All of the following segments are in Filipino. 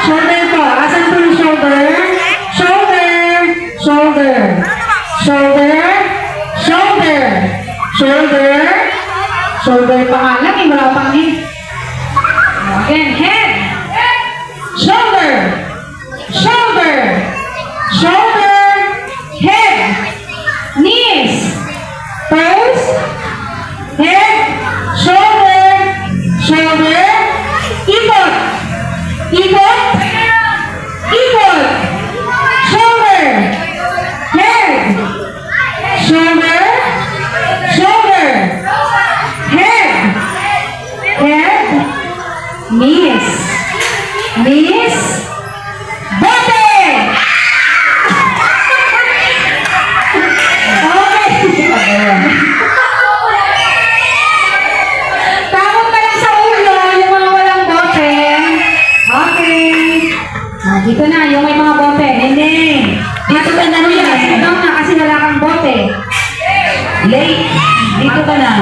Shoulder po. Asan po yung shoulder? Shoulder. Shoulder. Shoulder. Shoulder. Shoulder. Shoulder pa nga lang. Wala pang head. Again, head. Shoulder. Shoulder. Shoulder. Head. Knees. Toes. Head. Shoulder. Shoulder. Ikot. Ikot. Ikot. Shoulder. Head. Shoulder. Shoulder. Head. Head. Knees. Knees. Bote! Okay. Takot ka lang sa ulo, yung mga walang bote. Okay. Dito na, yung may mga bote. Hindi. Dito ka na rin. Ito na kasi wala kang bote. Late. Dito ka na.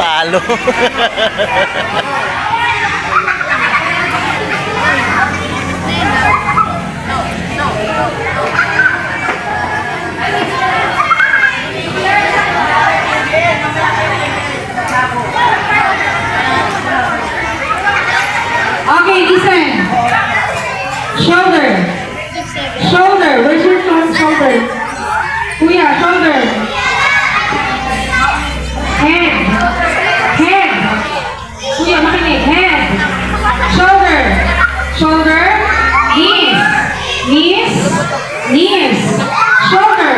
Talo. Okay, listen. Shoulder. Shoulder. Where's your shoulder? Kuya, shoulder. Head. Head. Kuya, makinig. Head. Shoulder. Shoulder. Knees. Knees. Knees. Shoulder.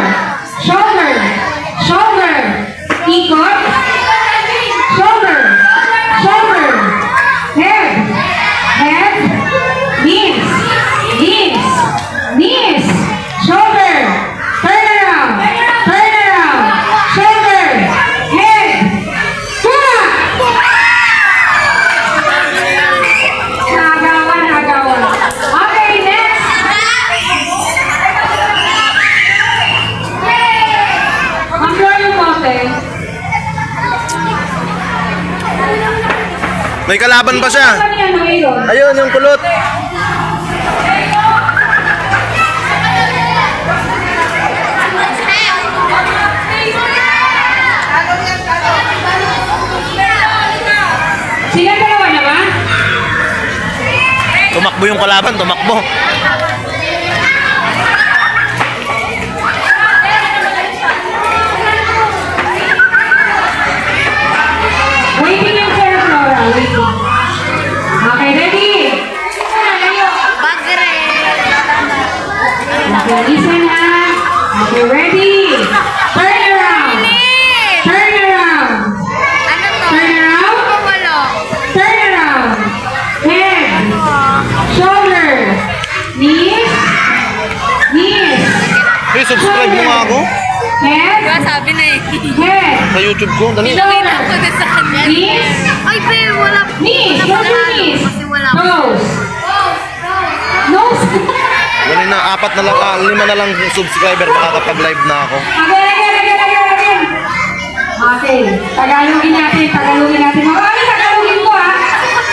Shoulder. Shoulder. Ikot. Shoulder. Shoulder. Head. Head. Knees. Knees. Knees. Shoulder. Turn around. Turn around. Shoulder. Head. Kuha! Nagawan, nagawan. Okay, next. Ang floor yung bote. May kalaban pa siya. Ano yan, mga ilon? Ayun, yung kulot. Sila dalawa na ba? Tumakbo yung kalaban, tumakbo. Waiting yung Sir Flora. Waiting. Okay, ready? Okay, listen ha. Okay, ready? Turn around. Turn around. Turn around. Turn around. Head. Shoulder. Knees. Knees. Hey, subscribe mo nga ako Head. Sabi na eh. Head. sa YouTube ko. Dali. Pinakita ko na sa kanya. Knees. Ay, pe, wala. Knees. What's your knees? Kasi wala. Nose. Nose. Dali na, 5 na lang subscriber. Makakapag-live na ako. Again. Okay. Tagalogin natin. Tagalogin natin. Okay, tagalogin ko ha.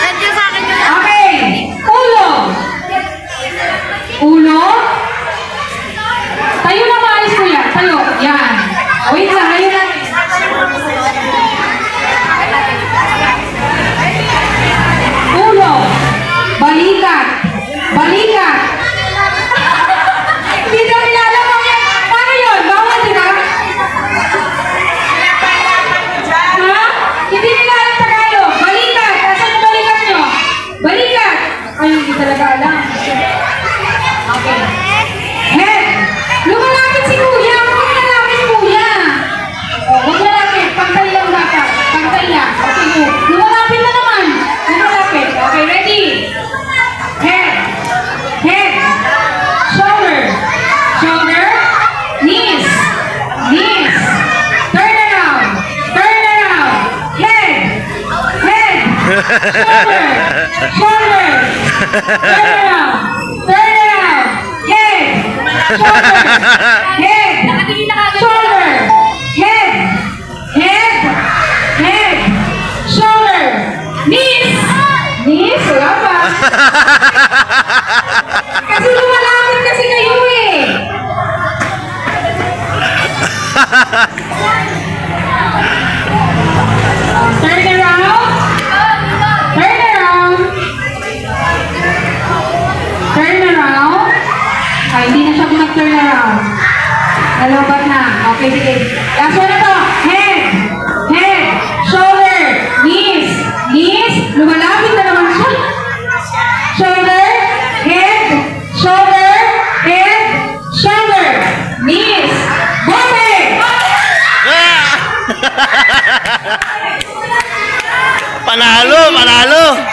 Send nyo sa akin yung Okay. Ulo. Ulo. Tayo na maayos ko yan. Tayo. Yan. Wait lang. Ayun lang. Ulo. Balikat. Balikat. Hindi daw nilala mo yan. Paano yun? Bawal, di ba? Ha? Hindi nila alam Tagalog. Balikat. Asan yung balikat nyo? Balikat. Ay, hindi talaga alam. Okay. Head. Lumalapit si Kuya. Huwag mo nalapit si Kuya. O, huwag nalapit. Pantay lang dapat. Pantay lang. Okay, go. Lumalapit na naman. Lumalapit. Okay, ready? Head. Head. Shoulder. Shoulder. Knees. Knees. Turn around. Turn around. Head. Head. Shoulder. Shoulder. Turn around. Turn around. Head. Shoulder. Head. Shoulder. Head. Head. Head. Miss! Miss, wala pa. Kasi lumalapit kasi kayo eh. Turn around. Turn around. Turn around. Ay, hindi na siya mag-turn around. Nalobat na. Okay, sige. Last one na to. Head. Head. Shoulder. Knees. Knees. Lumalapit na naman siya. Shoulder. Head. Shoulder. Head. Shoulder. Knees. Bote. Panalo, panalo.